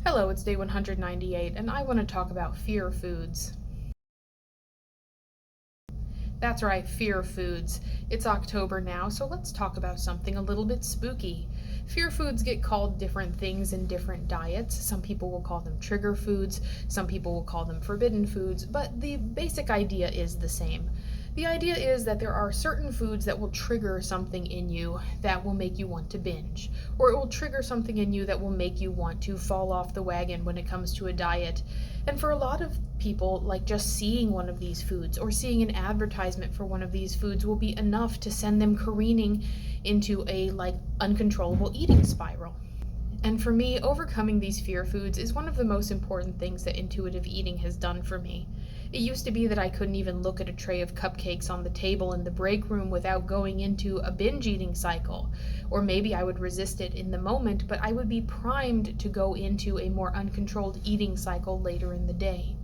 Hello, it's day 198, and I want to talk about fear foods. That's right, fear foods. It's October now, so let's talk about something a little bit spooky. Fear foods get called different things in different diets. Some people will call them trigger foods, some people will call them forbidden foods, but the basic idea is the same. The idea is that there are certain foods that will trigger something in you that will make you want to binge, or it will trigger something in you that will make you want to fall off the wagon when it comes to a diet. And for a lot of people, like just seeing one of these foods or seeing an advertisement for one of these foods will be enough to send them careening into a uncontrollable eating spiral. And for me, overcoming these fear foods is one of the most important things that intuitive eating has done for me. It used to be that I couldn't even look at a tray of cupcakes on the table in the break room without going into a binge eating cycle. Or maybe I would resist it in the moment, but I would be primed to go into a more uncontrolled eating cycle later in the day.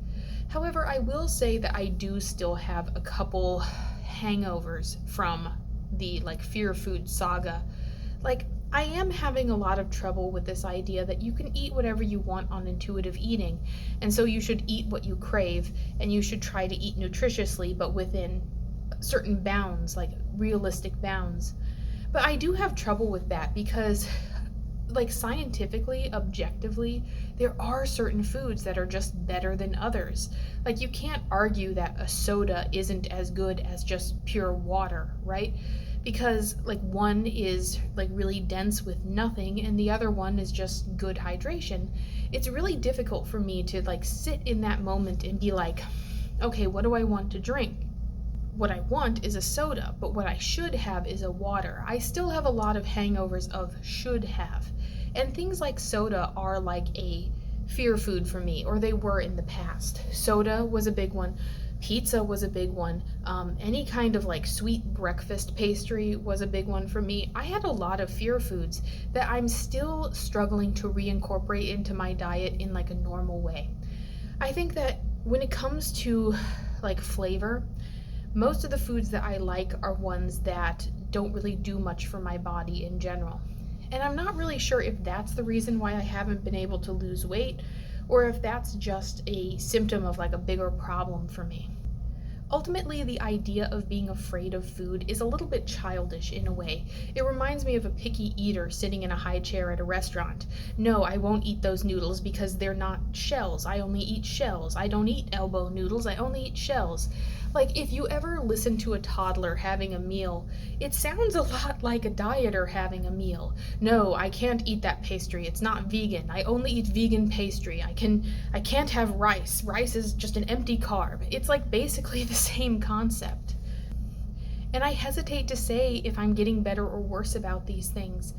However, I will say that I do still have a couple hangovers from the fear food saga. I am having a lot of trouble with this idea that you can eat whatever you want on intuitive eating, and so you should eat what you crave, and you should try to eat nutritiously, but within certain bounds, like realistic bounds. But I do have trouble with that because, scientifically, objectively, there are certain foods that are just better than others. Like, you can't argue that a soda isn't as good as just pure water, right? Because one is really dense with nothing and the other one is just good hydration. It's really difficult for me to sit in that moment and be like, okay, what do I want to drink? What I want is a soda, but what I should have is a water. I still have a lot of hangovers of should have. And things like soda are like a fear food for me, or they were in the past. Soda was a big one. Pizza was a big one. Any kind of sweet breakfast pastry was a big one for me. I had a lot of fear foods that I'm still struggling to reincorporate into my diet in a normal way. I think that when it comes to flavor, most of the foods that I like are ones that don't really do much for my body in general. And I'm not really sure if that's the reason why I haven't been able to lose weight, or if that's just a symptom of a bigger problem for me. Ultimately, the idea of being afraid of food is a little bit childish in a way. It reminds me of a picky eater sitting in a high chair at a restaurant. No, I won't eat those noodles because they're not shells. I only eat shells. I don't eat elbow noodles. I only eat shells. If you ever listen to a toddler having a meal, it sounds a lot like a dieter having a meal. No, I can't eat that pastry. It's not vegan. I only eat vegan pastry. I can't have rice. Rice is just an empty carb. It's basically the same concept. And I hesitate to say if I'm getting better or worse about these things.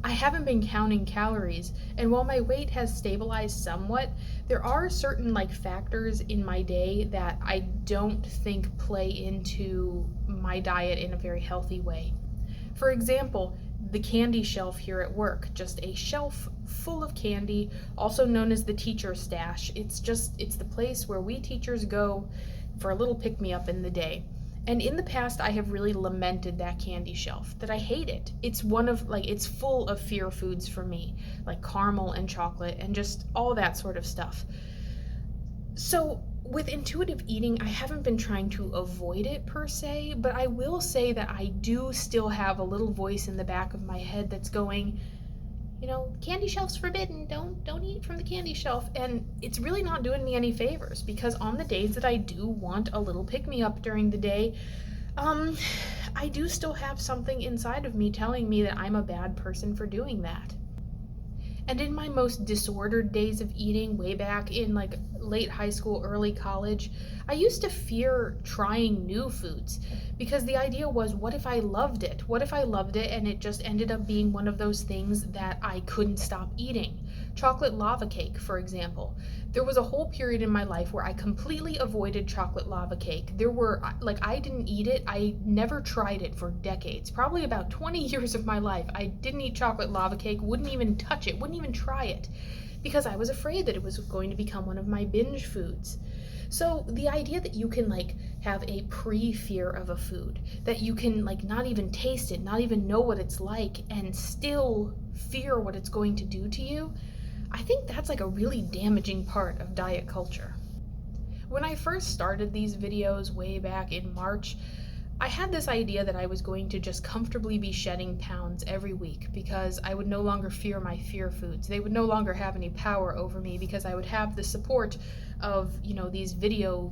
I haven't been counting calories, and while my weight has stabilized somewhat, there are certain factors in my day that I don't think play into my diet in a very healthy way. For example, the candy shelf here at work, just a shelf full of candy, also known as the teacher stash. It's the place where we teachers go for a little pick me up in the day. And in the past, I have really lamented that candy shelf, that I hate it. It's full of fear foods for me, like caramel and chocolate and just all that sort of stuff. So, with intuitive eating, I haven't been trying to avoid it per se, but I will say that I do still have a little voice in the back of my head that's going, candy shelf's forbidden. Don't eat from the candy shelf. And it's really not doing me any favors because on the days that I do want a little pick me up during the day, I do still have something inside of me telling me that I'm a bad person for doing that. And in my most disordered days of eating, way back in late high school, early college, I used to fear trying new foods because the idea was, what if I loved it? What if I loved it and it just ended up being one of those things that I couldn't stop eating? Chocolate lava cake, for example. There was a whole period in my life where I completely avoided chocolate lava cake. I didn't eat it. I never tried it for decades. Probably about 20 years of my life, I didn't eat chocolate lava cake, wouldn't even touch it, wouldn't even try it, because I was afraid that it was going to become one of my binge foods. So the idea that you can have a pre-fear of a food, that you can not even taste it, not even know what it's like, and still fear what it's going to do to you, I think that's like a really damaging part of diet culture. When I first started these videos way back in March, I had this idea that I was going to just comfortably be shedding pounds every week because I would no longer fear my fear foods. They would no longer have any power over me because I would have the support of, these videos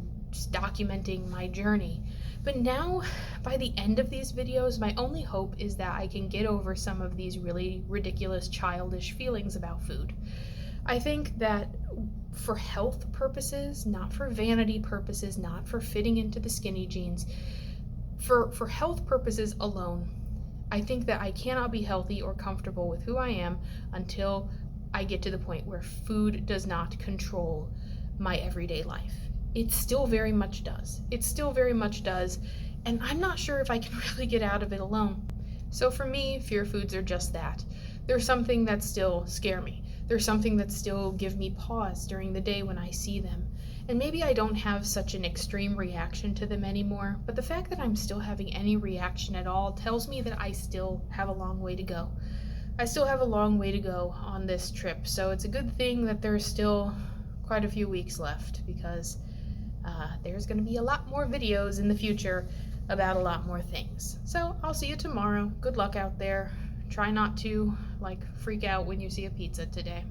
documenting my journey. But now, by the end of these videos, my only hope is that I can get over some of these really ridiculous, childish feelings about food. I think that for health purposes, not for vanity purposes, not for fitting into the skinny jeans, for health purposes alone, I think that I cannot be healthy or comfortable with who I am until I get to the point where food does not control my everyday life. It still very much does. It still very much does, and I'm not sure if I can really get out of it alone. So for me, fear foods are just that. They're something that still scare me. They're something that still give me pause during the day when I see them. And maybe I don't have such an extreme reaction to them anymore, but the fact that I'm still having any reaction at all tells me that I still have a long way to go. I still have a long way to go on this trip, so it's a good thing that there's still quite a few weeks left, because there's going to be a lot more videos in the future about a lot more things. So I'll see you tomorrow. Good luck out there. Try not to freak out when you see a pizza today.